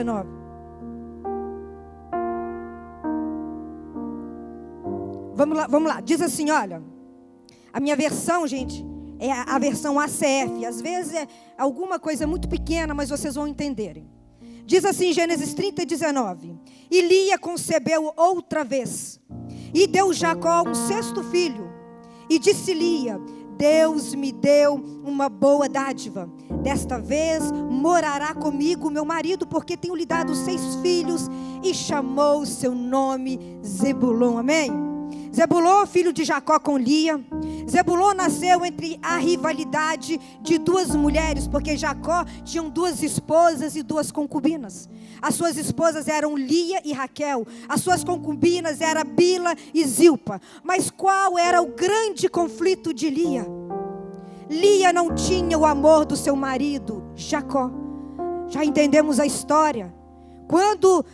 19. Vamos lá. Diz assim, olha. A minha versão, gente, é a versão ACF. Às vezes é alguma coisa muito pequena, mas vocês vão entenderem. Diz assim, Gênesis 30, 19. E Lia concebeu outra vez. E deu Jacó um 6º filho. E disse Lia: Deus me deu uma boa dádiva. Desta vez morará comigo meu marido, porque tenho lhe dado 6 filhos. E chamou o seu nome Zebulon. Amém? Zebulon, filho de Jacó com Lia. Zebulon nasceu entre a rivalidade de 2 mulheres, porque Jacó tinha 2 esposas e 2 concubinas. As suas esposas eram Lia e Raquel. As suas concubinas eram Bila e Zilpa. Mas qual era o grande conflito de Lia? Lia não tinha o amor do seu marido, Jacó. Já entendemos a história. Quando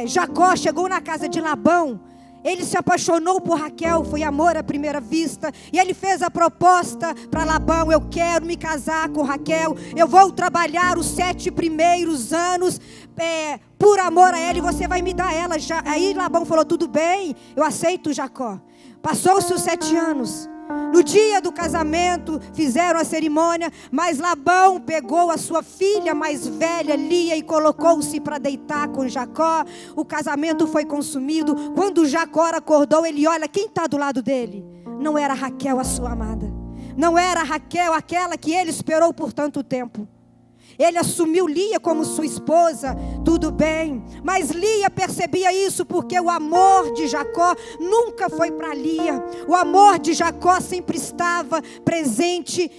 Jacó chegou na casa de Labão, ele se apaixonou por Raquel, foi amor à primeira vista. E ele fez a proposta para Labão: eu quero me casar com Raquel. Eu vou trabalhar os 7 primeiros anos por amor a ela, e você vai me dar ela. Aí Labão falou: tudo bem, eu aceito, Jacó. Passou-se os 7 anos. No dia do casamento, fizeram a cerimônia, mas Labão pegou a sua filha mais velha, Lia, e colocou-se para deitar com Jacó. O casamento foi consumido. Quando Jacó acordou, ele olha, quem está do lado dele? Não era Raquel, a sua amada. Não era Raquel, aquela que ele esperou por tanto tempo. Ele assumiu Lia como sua esposa, tudo bem. Mas Lia percebia isso, porque o amor de Jacó nunca foi para Lia. O amor de Jacó sempre estava presente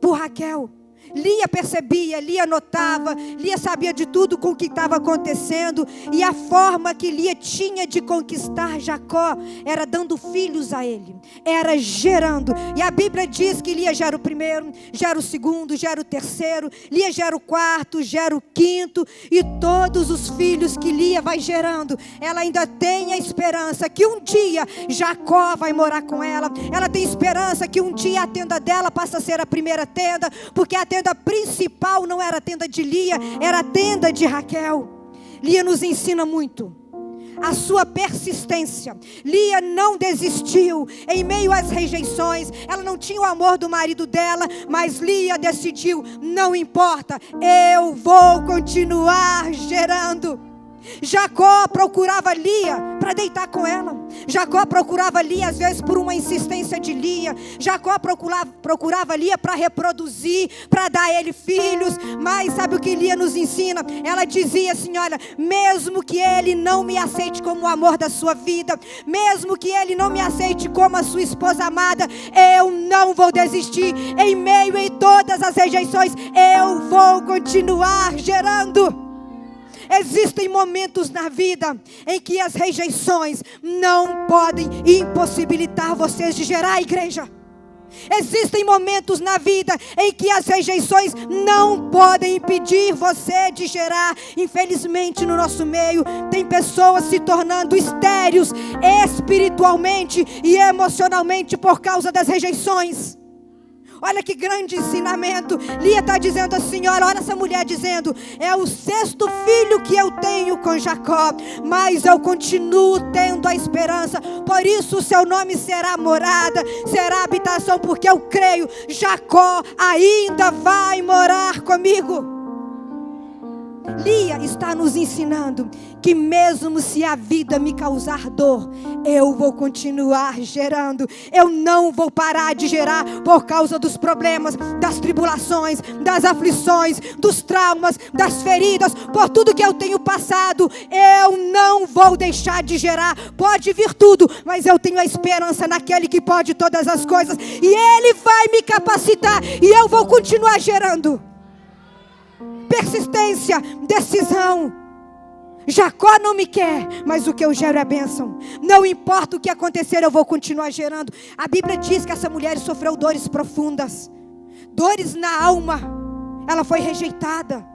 por Raquel. Lia percebia, Lia notava, Lia sabia de tudo com o que estava acontecendo. E a forma que Lia tinha de conquistar Jacó era dando filhos a ele, era gerando. E a Bíblia diz que Lia gera o primeiro, gera o segundo, gera o terceiro, Lia gera o quarto, gera o quinto. E todos os filhos que Lia vai gerando, ela ainda tem a esperança que um dia Jacó vai morar com ela. Ela tem esperança que um dia a tenda dela passa a ser a primeira tenda, porque a tenda principal não era a tenda de Lia, era a tenda de Raquel. Lia nos ensina muito a sua persistência. Lia não desistiu em meio às rejeições. Ela não tinha o amor do marido dela, mas Lia decidiu: não importa, eu vou continuar gerando. Jacó procurava Lia para deitar com ela. Jacó procurava Lia às vezes por uma insistência de Lia. Jacó procurava Lia para reproduzir, para dar a ele filhos. Mas sabe o que Lia nos ensina? Ela dizia assim: olha, mesmo que ele não me aceite como o amor da sua vida, mesmo que ele não me aceite como a sua esposa amada, eu não vou desistir. Em meio a todas as rejeições, eu vou continuar gerando. Existem momentos na vida em que as rejeições não podem impossibilitar vocês de gerar, igreja. Existem momentos na vida em que as rejeições não podem impedir você de gerar. Infelizmente, no nosso meio tem pessoas se tornando estéreis espiritualmente e emocionalmente por causa das rejeições. Olha que grande ensinamento. Lia está dizendo assim: olha essa mulher dizendo: é o 6º filho que eu tenho com Jacó, mas eu continuo tendo a esperança. Por isso o seu nome será morada, será habitação, porque eu creio, Jacó ainda vai morar comigo. Lia está nos ensinando que mesmo se a vida me causar dor, eu vou continuar gerando. Eu não vou parar de gerar por causa dos problemas, das tribulações, das aflições, dos traumas, das feridas, por tudo que eu tenho passado. Eu não vou deixar de gerar. Pode vir tudo, mas eu tenho a esperança naquele que pode todas as coisas, e Ele vai me capacitar, e eu vou continuar gerando. Persistência, decisão. Jacó não me quer, mas o que eu gero é bênção. Não importa o que acontecer, eu vou continuar gerando. A Bíblia diz que essa mulher sofreu dores profundas, dores na alma. Ela foi rejeitada,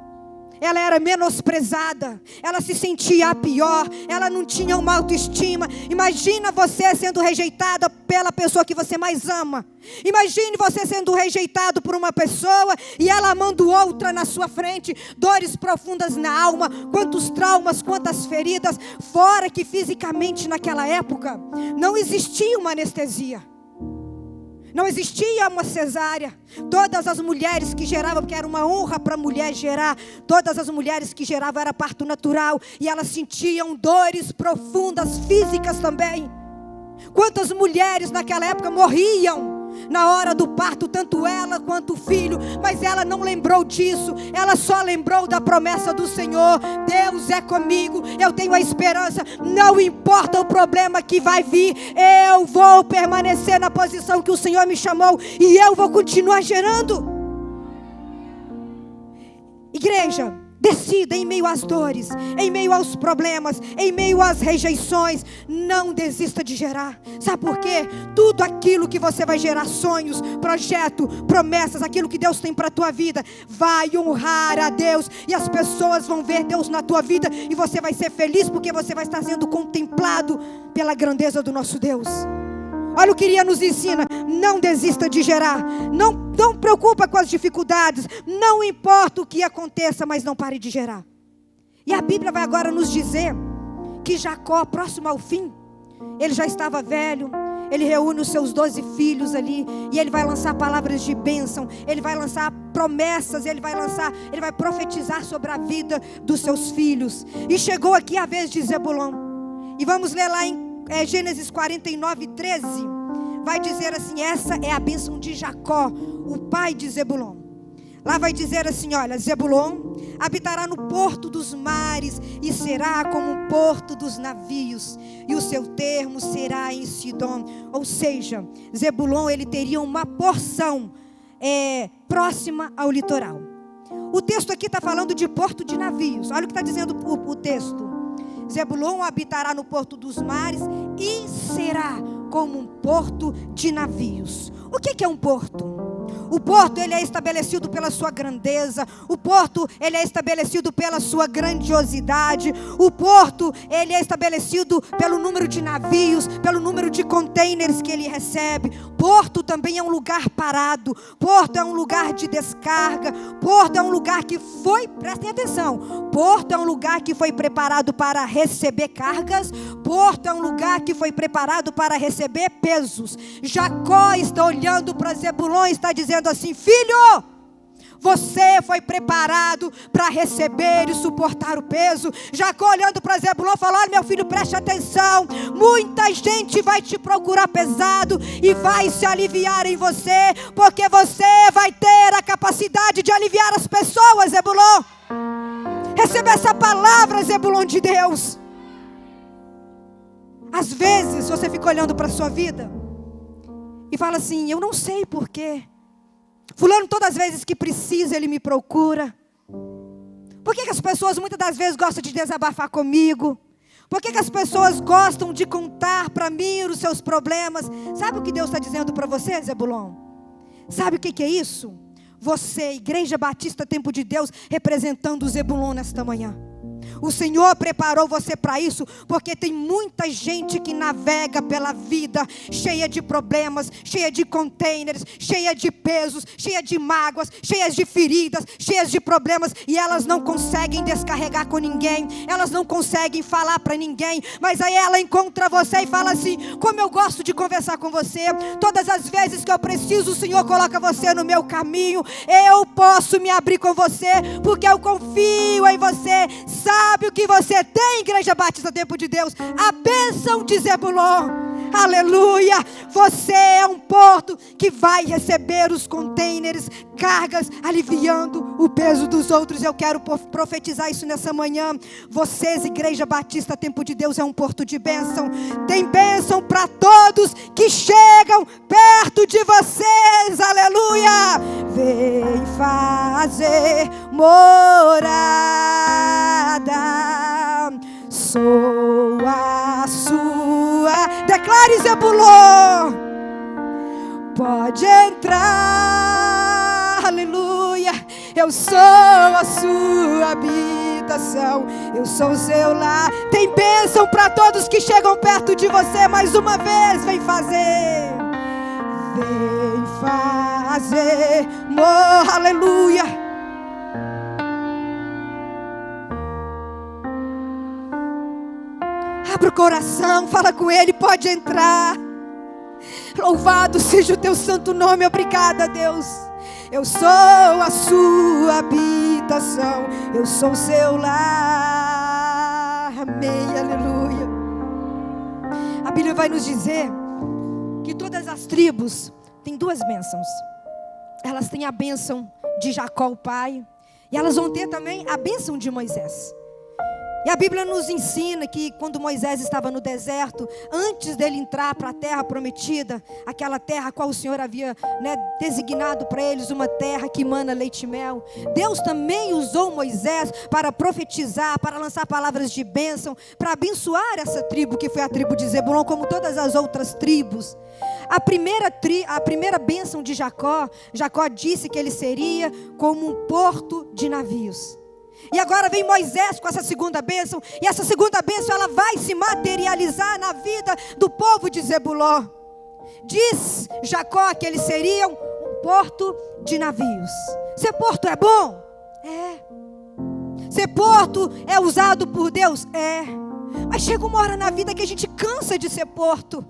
ela era menosprezada, ela se sentia a pior, ela não tinha uma autoestima. Imagina você sendo rejeitada pela pessoa que você mais ama. Imagine você sendo rejeitado por uma pessoa e ela amando outra na sua frente. Dores profundas na alma, quantos traumas, quantas feridas. Fora que fisicamente naquela época não existia uma anestesia, não existia uma cesárea. Todas as mulheres que geravam, porque era uma honra para a mulher gerar, todas as mulheres que geravam era parto natural, e elas sentiam dores profundas físicas também. Quantas mulheres naquela época morriam na hora do parto, tanto ela quanto o filho, mas ela não lembrou disso, ela só lembrou da promessa do Senhor. Deus é comigo, eu tenho a esperança, não importa o problema que vai vir, eu vou permanecer na posição que o Senhor me chamou, e eu vou continuar gerando. Igreja, decida em meio às dores, em meio aos problemas, em meio às rejeições, não desista de gerar. Sabe por quê? Tudo aquilo que você vai gerar, sonhos, projeto, promessas, aquilo que Deus tem para a tua vida, vai honrar a Deus, e as pessoas vão ver Deus na tua vida, e você vai ser feliz, porque você vai estar sendo contemplado pela grandeza do nosso Deus. Olha o que Iria nos ensina: não desista de gerar, não preocupa com as dificuldades, não importa o que aconteça, mas não pare de gerar. E a Bíblia vai agora nos dizer que Jacó, próximo ao fim, ele já estava velho, ele reúne os seus 12 filhos ali, e ele vai lançar palavras de bênção, ele vai lançar promessas, ele vai profetizar sobre a vida dos seus filhos. E chegou aqui a vez de Zebulon, e vamos ler lá em Gênesis 49, 13, vai dizer assim: essa é a bênção de Jacó, o pai de Zebulon. Lá vai dizer assim, olha: Zebulon habitará no porto dos mares, e será como um porto dos navios, e o seu termo será em Sidom. Ou seja, Zebulon, ele teria uma porção próxima ao litoral. O texto aqui está falando de porto de navios. Olha o que está dizendo o texto: Zebulon habitará no porto dos mares, e será como um porto de navios. O que é um porto? O porto, ele é estabelecido pela sua grandeza. O porto, ele é estabelecido pela sua grandiosidade. O porto, ele é estabelecido pelo número de navios, pelo número de containers que ele recebe. Porto também é um lugar parado. Porto é um lugar de descarga. Porto é um lugar que foi, prestem atenção, porto é um lugar que foi preparado para receber cargas. Porto é um lugar que foi preparado para receber pesos. Jacó está olhando para Zebulon e está dizendo assim: filho, você foi preparado para receber e suportar o peso. Jacó olhando para Zebulon falou: olha, meu filho, preste atenção, muita gente vai te procurar pesado e vai se aliviar em você, porque você vai ter a capacidade de aliviar as pessoas. Zebulon, receba essa palavra, Zebulon, de Deus. Às vezes você fica olhando para a sua vida e fala assim: eu não sei porquê, fulano todas as vezes que precisa ele me procura. Por que as pessoas muitas das vezes gostam de desabafar comigo? Por que as pessoas gostam de contar para mim os seus problemas? Sabe o que Deus está dizendo para você, Zebulon? Sabe o que é isso? Você, Igreja Batista Tempo de Deus, representando o Zebulon nesta manhã. O Senhor preparou você para isso, porque tem muita gente que navega pela vida cheia de problemas, cheia de containers, cheia de pesos, cheia de mágoas, cheias de feridas, cheias de problemas, e elas não conseguem descarregar com ninguém, elas não conseguem falar para ninguém. Mas aí ela encontra você e fala assim: como eu gosto de conversar com você, todas as vezes que eu preciso, o Senhor coloca você no meu caminho, eu posso me abrir com você, porque eu confio em você. Sabe o que você tem, Igreja Batista Tempo de Deus? A bênção de Zebulon. Aleluia! Você é um porto que vai receber os containers, cargas, aliviando o peso dos outros. Eu quero profetizar isso nessa manhã. Vocês, Igreja Batista Tempo de Deus, é um porto de bênção. Tem bênção para todos que chegam perto de vocês. Aleluia! Vem fazer morada, sou a sua. Declare, Zebulon, pode entrar. Aleluia. Eu sou a sua habitação, eu sou o seu lar. Tem bênção para todos que chegam perto de você. Mais uma vez, vem fazer. Vem fazer, oh, aleluia. Abra o coração, fala com Ele, pode entrar. Louvado seja o teu santo nome, obrigada, Deus. Eu sou a sua habitação, eu sou o seu lar. Amém, aleluia. A Bíblia vai nos dizer que todas as tribos têm duas bênçãos. Elas têm a bênção de Jacó, o pai, e elas vão ter também a bênção de Moisés. E a Bíblia nos ensina que quando Moisés estava no deserto, antes dele entrar para a terra prometida, aquela terra a qual o Senhor havia designado para eles, uma terra que emana leite e mel, Deus também usou Moisés para profetizar, para lançar palavras de bênção, para abençoar essa tribo que foi a tribo de Zebulon, como todas as outras tribos. A primeira bênção de Jacó disse que ele seria como um porto de navios. E agora vem Moisés com essa segunda bênção. E essa segunda bênção, ela vai se materializar na vida do povo de Zebulon. Diz Jacó que eles seriam um porto de navios. Ser porto é bom? É. Ser porto é usado por Deus? É. Mas chega uma hora na vida que a gente cansa de ser porto.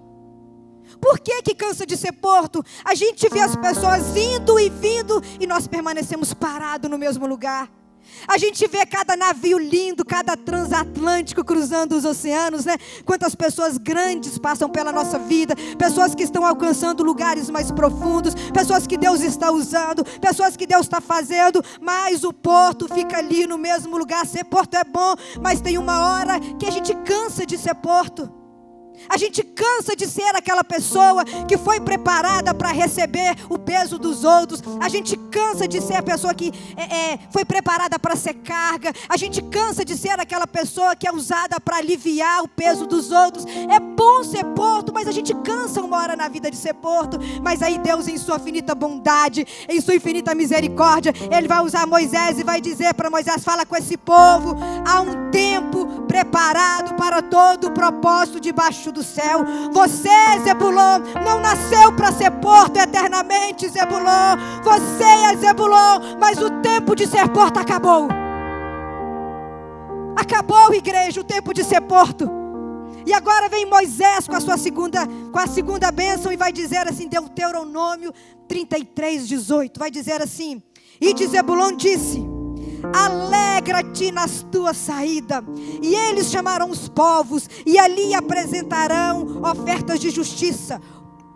Por que cansa de ser porto? A gente vê as pessoas indo e vindo e nós permanecemos parados no mesmo lugar. A gente vê cada navio lindo, cada transatlântico cruzando os oceanos, né? Quantas pessoas grandes passam pela nossa vida, pessoas que estão alcançando lugares mais profundos, pessoas que Deus está usando, pessoas que Deus está fazendo, mas o porto fica ali no mesmo lugar. Ser porto é bom, mas tem uma hora que a gente cansa de ser porto. A gente cansa de ser aquela pessoa que foi preparada para receber o peso dos outros. A gente cansa de ser a pessoa que foi preparada para ser carga. A gente cansa de ser aquela pessoa que é usada para aliviar o peso dos outros. É bom ser porto, mas a gente cansa uma hora na vida de ser porto. Mas aí Deus, em sua infinita bondade, em sua infinita misericórdia, Ele vai usar Moisés e vai dizer para Moisés: fala com esse povo, há um tempo preparado para todo o propósito debaixo do céu. Você, Zebulon, não nasceu para ser porto eternamente, Zebulon. Você é Zebulon, mas o tempo de ser porto acabou. Acabou, igreja, o tempo de ser porto. E agora vem Moisés com a segunda bênção e vai dizer assim, Deuteronômio 33:18, vai dizer assim: e de Zebulon disse: alegra-te nas tuas saídas, e eles chamarão os povos, e ali apresentarão ofertas de justiça,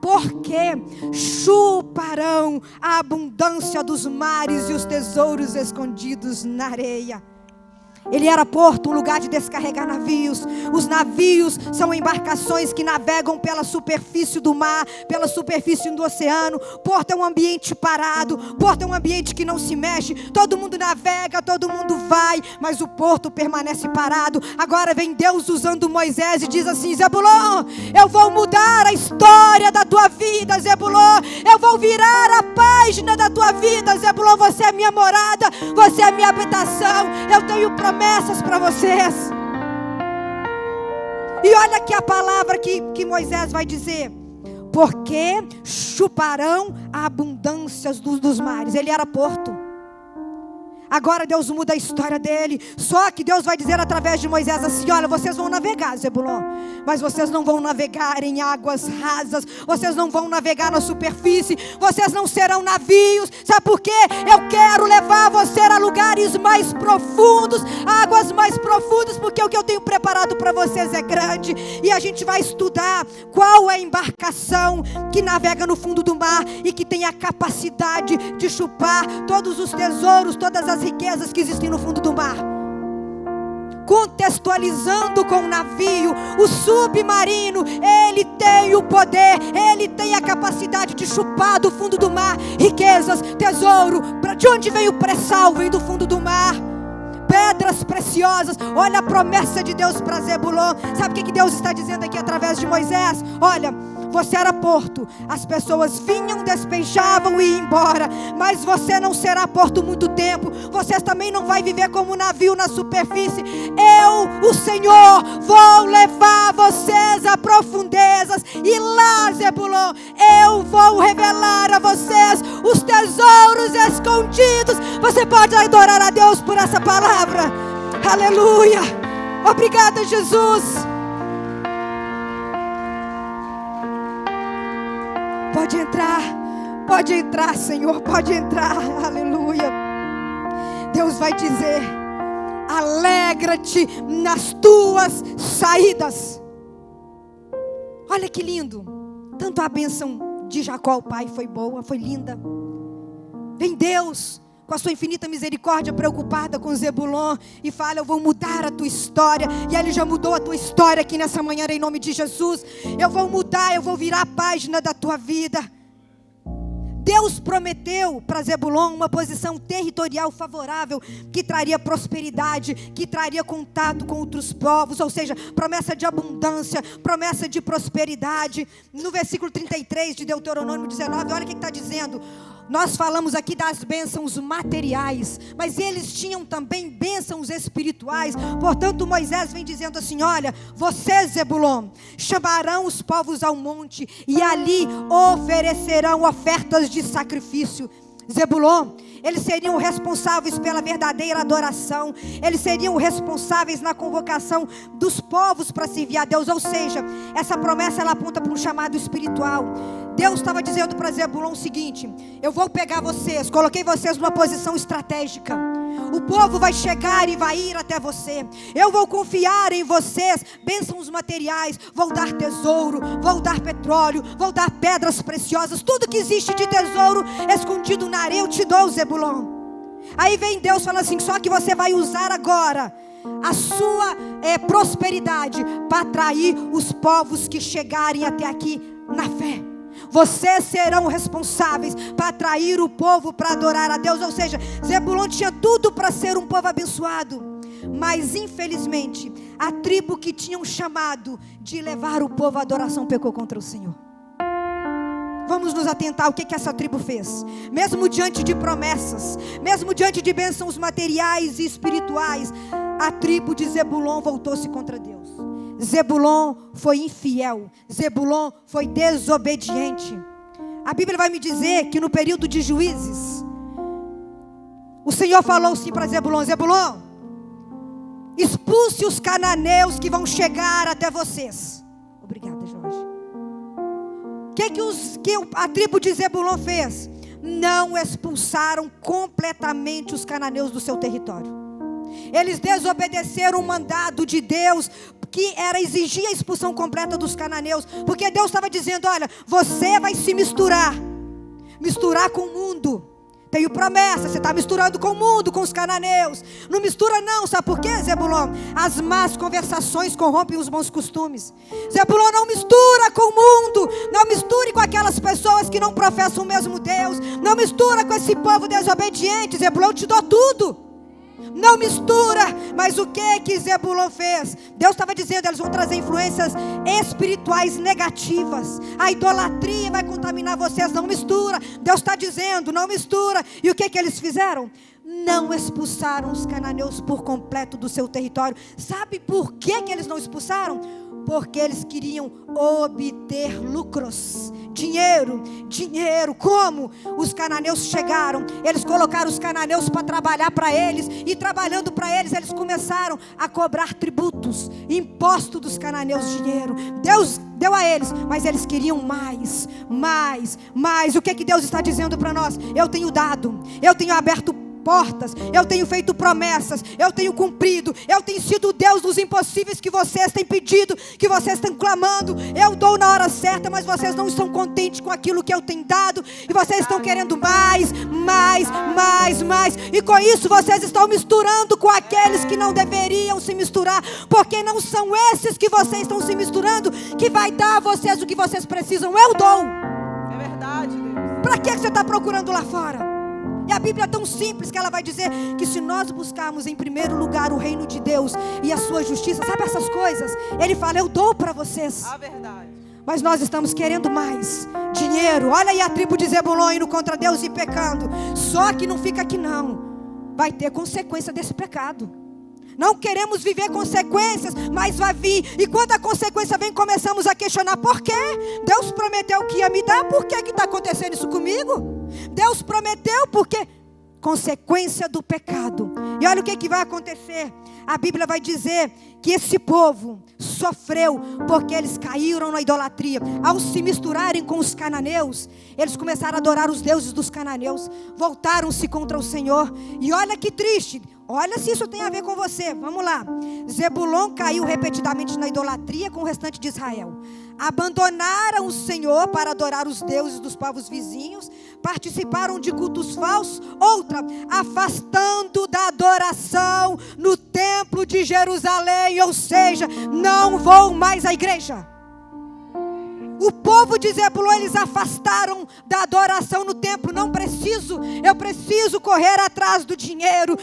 porque chuparão a abundância dos mares e os tesouros escondidos na areia. Ele era porto, um lugar de descarregar navios. Os navios são embarcações que navegam pela superfície do mar, pela superfície do oceano. Porto é um ambiente parado, porto é um ambiente que não se mexe. Todo mundo navega, todo mundo vai, mas o porto permanece parado. Agora vem Deus usando Moisés e diz assim: Zebulon, eu vou mudar a história da tua vida, Zebulon. Eu vou virar a página da tua vida, Zebulon. Você é minha morada, você é minha habitação. Eu tenho promessas para vocês. E olha aqui a palavra que Moisés vai dizer: porque chuparão a abundância dos mares. Ele era porto. Agora Deus muda a história dele. Só que Deus vai dizer através de Moisés assim: olha, vocês vão navegar, Zebulon, mas vocês não vão navegar em águas rasas. Vocês não vão navegar na superfície. Vocês não serão navios. Sabe por quê? Eu quero levar você a lugares mais profundos, águas mais profundas, porque o que eu tenho preparado para vocês é grande. E a gente vai estudar qual é a embarcação que navega no fundo do mar e que tem a capacidade de chupar todos os tesouros, todas as riquezas que existem no fundo do mar. Contextualizando com o navio, o submarino, ele tem o poder, ele tem a capacidade de chupar do fundo do mar riquezas, tesouro. De onde vem o pré-sal? Vem do fundo do mar. Pedras preciosas. Olha a promessa de Deus para Zebulon. Sabe o que Deus está dizendo aqui através de Moisés? Olha, Você era porto. As pessoas vinham, despejavam e iam embora. Mas você não será porto muito tempo. Você também não vai viver como um navio na superfície. Eu, o Senhor, vou levar vocês a profundezas. E lá, Zebulon, eu vou revelar a vocês os tesouros escondidos. Você pode adorar a Deus por essa palavra. Aleluia. Obrigada, Jesus. Pode entrar, Senhor, pode entrar. Aleluia. Deus vai dizer: alegra-te nas tuas saídas. Olha que lindo. Tanto a bênção de Jacó, o pai, foi boa, foi linda. Vem Deus com a sua infinita misericórdia, preocupada com Zebulon, e fala: eu vou mudar a tua história. E Ele já mudou a tua história aqui nessa manhã, em nome de Jesus. Eu vou mudar, eu vou virar a página da tua vida. Deus prometeu para Zebulon uma posição territorial favorável, que traria prosperidade, que traria contato com outros povos, ou seja, promessa de abundância, promessa de prosperidade. No versículo 33 de Deuteronômio 19, olha o que está dizendo. Nós falamos aqui das bênçãos materiais, mas eles tinham também bênçãos espirituais. Portanto, Moisés vem dizendo assim: olha, vocês, Zebulon, chamarão os povos ao monte e ali oferecerão ofertas de sacrifício. Zebulon, eles seriam responsáveis pela verdadeira adoração. Eles seriam responsáveis na convocação dos povos para servir a Deus. Ou seja, essa promessa ela aponta para um chamado espiritual. Deus estava dizendo para Zebulon o seguinte: eu vou pegar vocês, coloquei vocês numa posição estratégica. O povo vai chegar e vai ir até você. Eu vou confiar em vocês bênçãos materiais. Vou dar tesouro, vou dar petróleo, vou dar pedras preciosas. Tudo que existe de tesouro escondido na areia eu te dou, Zebulon. Aí vem Deus falando assim: só que você vai usar agora a sua prosperidade para atrair os povos que chegarem até aqui na fé. Vocês serão responsáveis para atrair o povo para adorar a Deus. Ou seja, Zebulon tinha tudo para ser um povo abençoado, mas infelizmente a tribo que tinham chamado de levar o povo à adoração pecou contra o Senhor. Vamos nos atentar ao que essa tribo fez. Mesmo diante de promessas, mesmo diante de bênçãos materiais e espirituais, a tribo de Zebulon voltou-se contra Deus. Zebulon foi infiel. Zebulon foi desobediente. A Bíblia vai me dizer que no período de Juízes, o Senhor falou assim para Zebulon: Zebulon, expulse os cananeus que vão chegar até vocês. Obrigada, Jorge. O que a tribo de Zebulon fez? Não expulsaram completamente os cananeus do seu território. Eles desobedeceram o mandado de Deus, que era exigir a expulsão completa dos cananeus, porque Deus estava dizendo: olha, você vai se misturar com o mundo. Tenho promessa, você está misturando com o mundo, com os cananeus. Não mistura não, sabe por quê, Zebulon? As más conversações corrompem os bons costumes. Zebulon, não mistura com o mundo. Não misture com aquelas pessoas que não professam o mesmo Deus. Não mistura com esse povo desobediente. Zebulon, eu te dou tudo. Não mistura. Mas o que Zebulon fez? Deus estava dizendo: eles vão trazer influências espirituais negativas. A idolatria vai contaminar vocês. Não mistura. Deus está dizendo: não mistura. E o que eles fizeram? Não expulsaram os cananeus por completo do seu território. Sabe por que eles não expulsaram? Porque eles queriam obter lucros, dinheiro. Como? Os cananeus chegaram, eles colocaram os cananeus para trabalhar para eles, e trabalhando para eles, eles começaram a cobrar tributos, imposto dos cananeus, dinheiro. Deus deu a eles, mas eles queriam mais. O que Deus está dizendo para nós? Eu tenho dado, eu tenho aberto portas, eu tenho feito promessas, eu tenho cumprido, eu tenho sido o Deus dos impossíveis que vocês têm pedido, que vocês estão clamando. Eu dou na hora certa, mas vocês não estão contentes com aquilo que eu tenho dado, e vocês estão querendo mais, e com isso vocês estão misturando com aqueles que não deveriam se misturar, porque não são esses que vocês estão se misturando que vai dar a vocês o que vocês precisam. Eu dou. É verdade, Deus. Para que você está procurando lá fora? E a Bíblia é tão simples que ela vai dizer que se nós buscarmos em primeiro lugar o reino de Deus e a sua justiça, sabe essas coisas? Ele fala: eu dou para vocês. A verdade. Mas nós estamos querendo mais dinheiro. Olha aí a tribo de Zebulon indo contra Deus e pecando. Só que não fica aqui não. Vai ter consequência desse pecado. Não queremos viver consequências, mas vai vir. E quando a consequência vem, começamos a questionar: por quê? Deus prometeu que ia me dar, por que está acontecendo isso comigo? Deus prometeu, porque consequência do pecado. E olha o que vai acontecer. A Bíblia vai dizer que esse povo sofreu porque eles caíram na idolatria. Ao se misturarem com os cananeus, eles começaram a adorar os deuses dos cananeus, voltaram-se contra o Senhor. E olha que triste. Olha se isso tem a ver com você. Vamos lá. Zebulon caiu repetidamente na idolatria com o restante de Israel. Abandonaram o Senhor para adorar os deuses dos povos vizinhos. Participaram de cultos falsos. Outra, afastando da adoração no templo de Jerusalém. Ou seja, não vão mais à igreja. O povo de Zebulon, eles afastaram da adoração no templo. Não preciso, eu preciso correr atrás do dinheiro.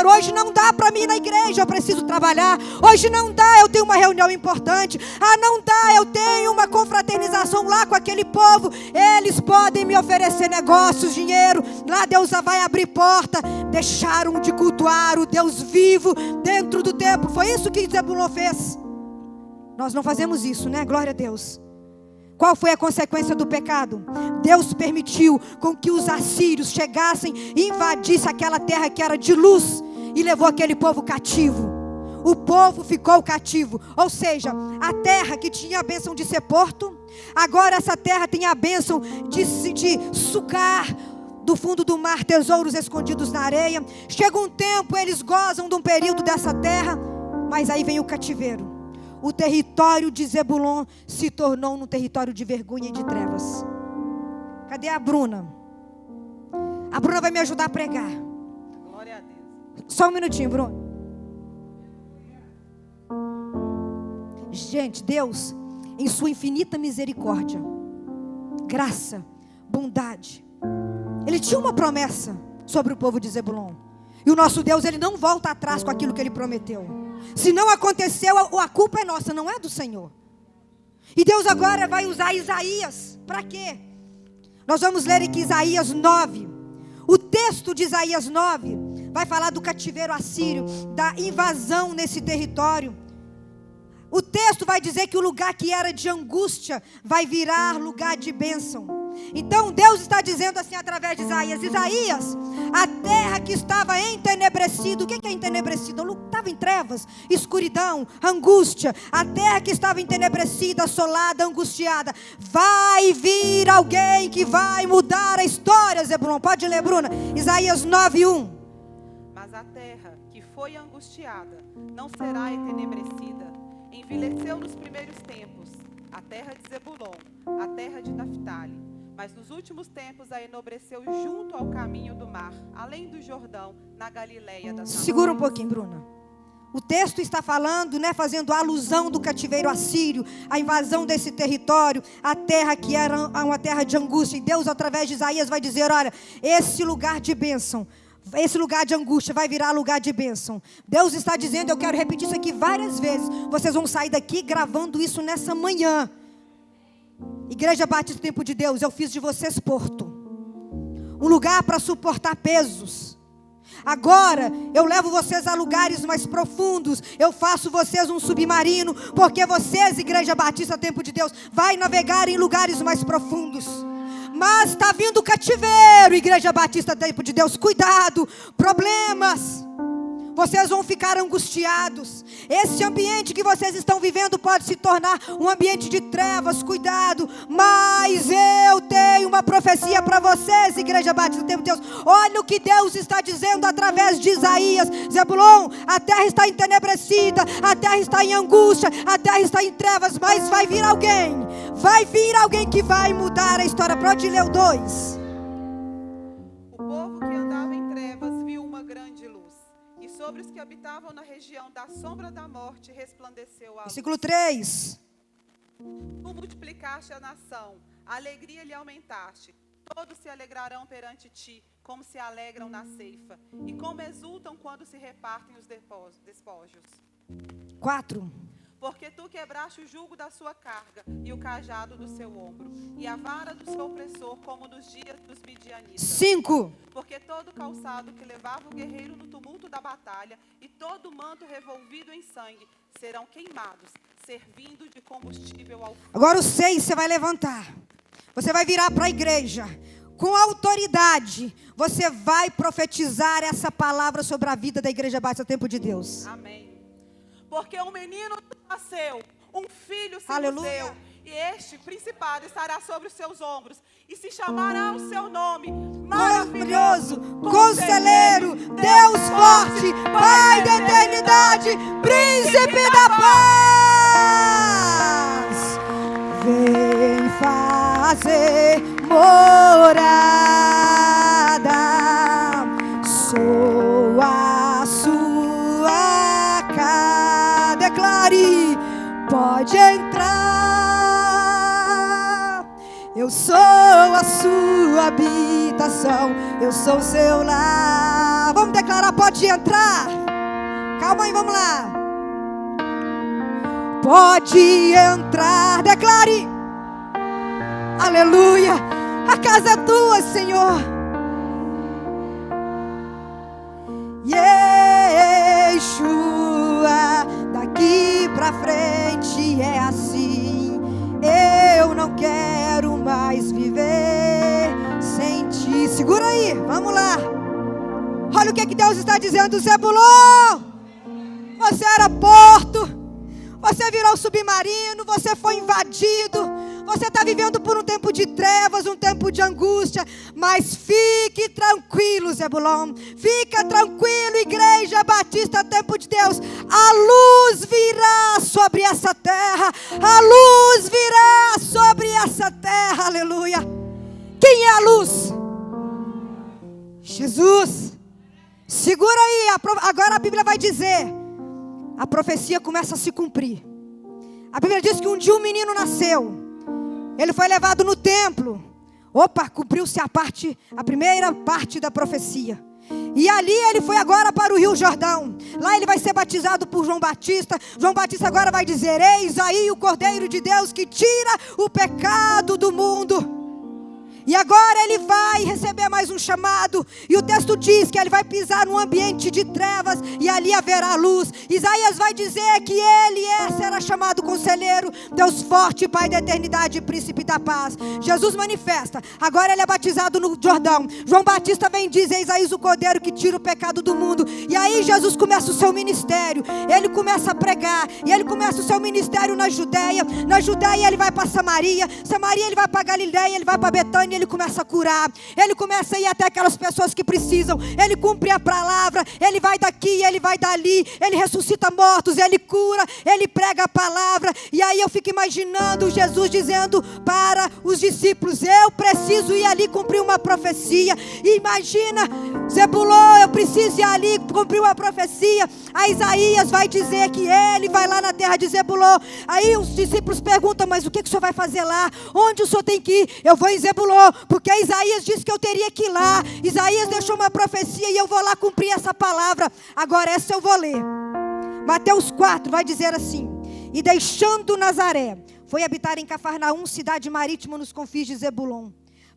Hoje não dá para mim ir na igreja, eu preciso trabalhar. Hoje não dá, eu tenho uma reunião importante. Não dá, eu tenho uma confraternização lá com aquele povo. Eles podem me oferecer negócios, dinheiro. Lá Deus vai abrir porta. Deixaram de cultuar o Deus vivo dentro do templo. Foi isso que Zebulon fez. Nós não fazemos isso, né? Glória a Deus. Qual foi a consequência do pecado? Deus permitiu com que os assírios chegassem e invadissem aquela terra que era de luz e levou aquele povo cativo. O povo ficou cativo, ou seja, a terra que tinha a bênção de ser porto, agora essa terra tem a bênção de sugar do fundo do mar tesouros escondidos na areia. Chega um tempo, eles gozam de um período dessa terra, mas aí vem o cativeiro. O território de Zebulon se tornou um território de vergonha e de trevas. Cadê a Bruna? A Bruna vai me ajudar a pregar. Glória a Deus. Só um minutinho, Bruna. Gente, Deus, em sua infinita misericórdia, graça, bondade, Ele tinha uma promessa sobre o povo de Zebulon. E o nosso Deus, Ele não volta atrás com aquilo que Ele prometeu. Se não aconteceu, a culpa é nossa, não é do Senhor. E Deus agora vai usar Isaías. Para quê? Nós vamos ler aqui Isaías 9. O texto de Isaías 9 vai falar do cativeiro assírio, da invasão nesse território. O texto vai dizer que o lugar que era de angústia vai virar lugar de bênção. Então Deus está dizendo assim através de Isaías: Isaías, a terra que estava entenebrecida. O que é entenebrecida? Estava em trevas, escuridão, angústia. A terra que estava entenebrecida, assolada, angustiada. Vai vir alguém que vai mudar a história, Zebulon. Pode ler, Bruna. Isaías 9:1. Mas a terra que foi angustiada não será entenebrecida. Envelheceu nos primeiros tempos a terra de Zebulon, a terra de Naftali. Mas nos últimos tempos a enobreceu junto ao caminho do mar, além do Jordão, na Galileia das nações. Segura um pouquinho, Bruna. O texto está falando, fazendo alusão do cativeiro assírio, a invasão desse território, a terra que era uma terra de angústia. E Deus, através de Isaías, vai dizer: olha, esse lugar de bênção, esse lugar de angústia vai virar lugar de bênção. Deus está dizendo, eu quero repetir isso aqui várias vezes. Vocês vão sair daqui gravando isso nessa manhã. Igreja Batista Tempo de Deus, eu fiz de vocês porto, um lugar para suportar pesos. Agora eu levo vocês a lugares mais profundos. Eu faço vocês um submarino, porque vocês, Igreja Batista Tempo de Deus, vai navegar em lugares mais profundos. Mas está vindo cativeiro, Igreja Batista Tempo de Deus. Cuidado, problemas. Vocês vão ficar angustiados. Esse ambiente que vocês estão vivendo pode se tornar um ambiente de trevas. Cuidado. Mas eu tenho uma profecia para vocês, Igreja Batista Tempo de Deus. Olha o que Deus está dizendo através de Isaías. Zebulon, a terra está entenebrecida, a terra está em angústia, a terra está em trevas. Mas vai vir alguém. Vai vir alguém que vai mudar a história. Pode ler o 2. O povo que andava em trevas viu uma grande luz. E sobre os que habitavam na região da sombra da morte resplandeceu a luz. Versículo 3. Tu multiplicaste a nação, a alegria lhe aumentaste. Todos se alegrarão perante ti, como se alegram na ceifa, e como exultam quando se repartem os despojos. 4. Porque tu quebraste o jugo da sua carga e o cajado do seu ombro, e a vara do seu opressor, como nos dias dos midianitas. 5. Porque todo calçado que levava o guerreiro no tumulto da batalha e todo manto revolvido em sangue serão queimados, servindo de combustível ao fogo. Agora o 6 você vai levantar. Você vai virar para a igreja. Com autoridade, você vai profetizar essa palavra sobre a vida da Igreja Batista Tempo de Deus. Amém. Porque um menino nasceu, um filho se Aleluia. deu, e este principado estará sobre os seus ombros, e se chamará o seu nome, Maravilhoso, Conselheiro, Deus forte, Pai da eternidade, Príncipe da paz. Vem fazer morada, sou a sua casa. Declare, pode entrar. Eu sou a sua habitação, eu sou o seu lar. Vamos declarar, pode entrar. Calma aí, vamos lá. Pode entrar, declare. Aleluia. A casa é tua, Senhor. Yeshua, daqui pra frente é assim. Eu não quero mais viver sem ti. Segura aí, vamos lá. Olha o que Deus está dizendo. Zebulon, você era porto, você virou submarino, você foi invadido, você está vivendo por um tempo de trevas, um tempo de angústia, mas fique tranquilo, Zebulon, fica tranquilo, Igreja Batista Tempo de Deus, a luz virá sobre essa terra, a luz virá sobre essa terra, aleluia. Quem é a luz? Jesus. Segura aí, agora a Bíblia vai dizer, a profecia começa a se cumprir. A Bíblia diz que um dia um menino nasceu, ele foi levado no templo. Opa, cumpriu-se a primeira parte da profecia. E ali ele foi agora para o Rio Jordão. Lá ele vai ser batizado por João Batista. João Batista agora vai dizer: eis aí o Cordeiro de Deus que tira o pecado do mundo. E agora ele vai receber mais um chamado. E o texto diz que ele vai pisar num ambiente de trevas e ali haverá luz. Isaías vai dizer que ele será chamado Conselheiro, Deus forte, Pai da eternidade, Príncipe da paz. Jesus manifesta. Agora ele é batizado no Jordão. João Batista vem e diz: eis aí o Cordeiro que tira o pecado do mundo. E aí Jesus começa o seu ministério. Ele começa a pregar. E ele começa o seu ministério na Judeia. Na Judeia ele vai para Samaria. Samaria ele vai para Galileia. Ele vai para Betânia. Ele começa a curar, ele começa a ir até aquelas pessoas que precisam, ele cumpre a palavra, ele vai daqui, ele vai dali, ele ressuscita mortos, ele cura, ele prega a palavra. E aí eu fico imaginando Jesus dizendo para os discípulos: eu preciso ir ali cumprir uma profecia. E imagina, Zebulon, eu preciso ir ali cumprir uma profecia. A Isaías vai dizer que ele vai lá na terra de Zebulon. Aí os discípulos perguntam: mas o que o senhor vai fazer lá? Onde o senhor tem que ir? Eu vou em Zebulon, porque Isaías disse que eu teria que ir lá. Isaías deixou uma profecia e eu vou lá cumprir essa palavra. Agora essa eu vou ler. Mateus 4 vai dizer assim: e deixando Nazaré, foi habitar em Cafarnaum, cidade marítima nos confins de Zebulon,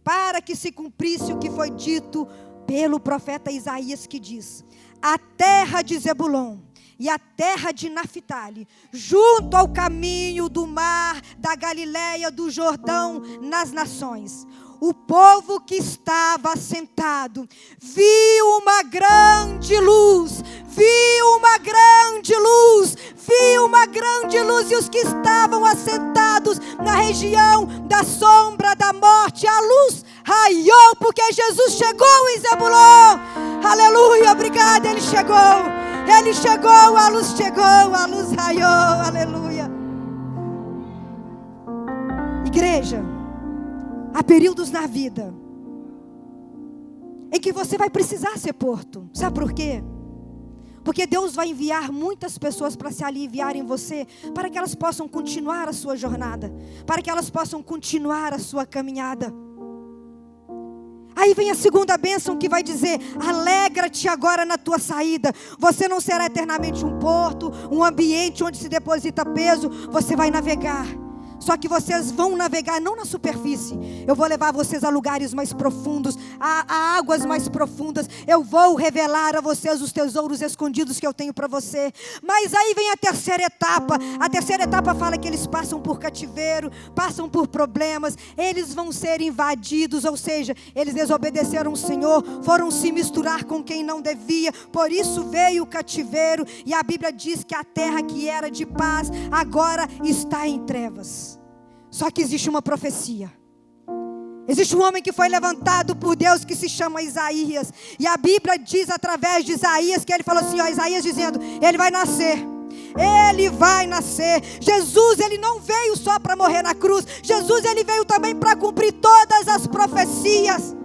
para que se cumprisse o que foi dito pelo profeta Isaías, que diz: a terra de Zebulon e a terra de Naphtali, junto ao caminho do mar, da Galileia, do Jordão, nas nações. O povo que estava assentado viu uma grande luz, viu uma grande luz, viu uma grande luz. E os que estavam assentados na região da sombra da morte, a luz raiou, porque Jesus chegou em Zebulon. Aleluia, obrigada, Ele chegou, a luz chegou, a luz raiou, aleluia. Igreja, há períodos na vida em que você vai precisar ser porto. Sabe por quê? Porque Deus vai enviar muitas pessoas para se aliviar em você, para que elas possam continuar a sua jornada, para que elas possam continuar a sua caminhada. Aí vem a segunda bênção que vai dizer: alegra-te agora na tua saída. Você não será eternamente um porto, um ambiente onde se deposita peso. Você vai navegar. Só que vocês vão navegar não na superfície. Eu vou levar vocês a lugares mais profundos, a águas mais profundas. Eu vou revelar a vocês os tesouros escondidos que eu tenho para você. Mas aí vem a terceira etapa. A terceira etapa fala que eles passam por cativeiro, passam por problemas. Eles vão ser invadidos, ou seja, eles desobedeceram o Senhor, foram se misturar com quem não devia. Por isso veio o cativeiro. E a Bíblia diz que a terra que era de paz agora está em trevas. Só que existe uma profecia. Existe um homem que foi levantado por Deus que se chama Isaías. E a Bíblia diz através de Isaías que ele falou assim, ó, Isaías dizendo, ele vai nascer. Ele vai nascer. Jesus, ele não veio só para morrer na cruz. Jesus, ele veio também para cumprir todas as profecias.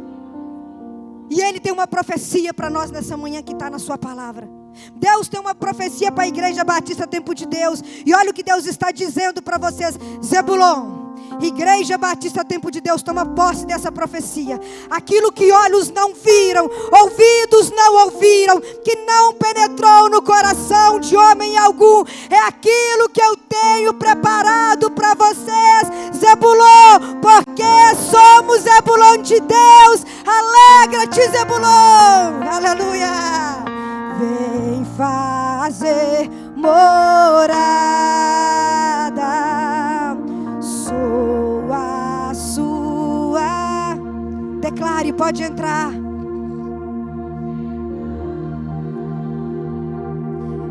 E ele tem uma profecia para nós nessa manhã que está na sua palavra. Deus tem uma profecia para a Igreja Batista Tempo de Deus. E olha o que Deus está dizendo para vocês. Zebulon, Igreja Batista Tempo de Deus, toma posse dessa profecia. Aquilo que olhos não viram, ouvidos não ouviram, que não penetrou no coração de homem algum, é aquilo que eu tenho preparado para vocês, Zebulon, porque somos Zebulon de Deus. Alegra-te, Zebulon, aleluia. Vem fazer morada, sou a sua. Declare, pode entrar.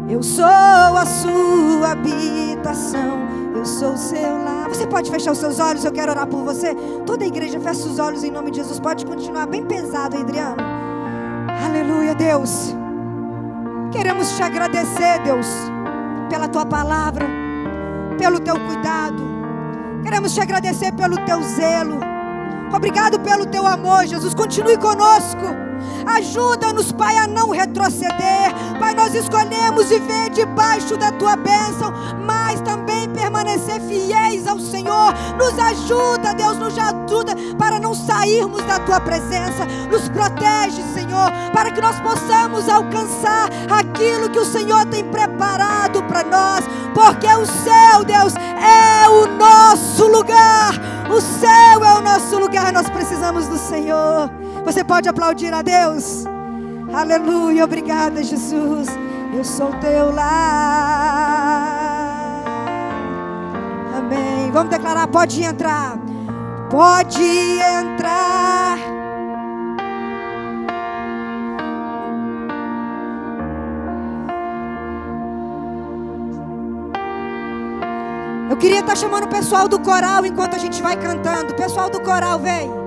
Eu sou a sua habitação, eu sou o seu lar. Você pode fechar os seus olhos, eu quero orar por você. Toda a igreja fecha os olhos em nome de Jesus. Pode continuar bem pesado, Adriano. Aleluia, Deus. Queremos te agradecer, Deus, pela tua palavra, pelo teu cuidado. Queremos te agradecer pelo teu zelo. Obrigado pelo teu amor, Jesus. Continue conosco. Ajuda-nos, Pai, a não retroceder. Pai, nós escolhemos viver debaixo da tua bênção, mas também permanecer fiéis ao Senhor. Nos ajuda, Deus, nos ajuda para não sairmos da tua presença. Nos protege, Senhor, para que nós possamos alcançar aquilo que o Senhor tem preparado para nós, porque o céu, Deus, é o nosso lugar. O céu é o nosso lugar. Nós precisamos do Senhor. Você pode aplaudir a Deus? Aleluia, obrigada, Jesus. Eu sou teu lar. Amém. Vamos declarar, pode entrar. Pode entrar. Eu queria estar chamando o pessoal do coral enquanto a gente vai cantando. Pessoal do coral, vem.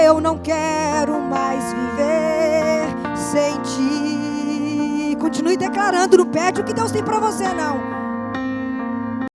Eu não quero mais viver sem ti. Continue declarando, não perde o que Deus tem para você, não.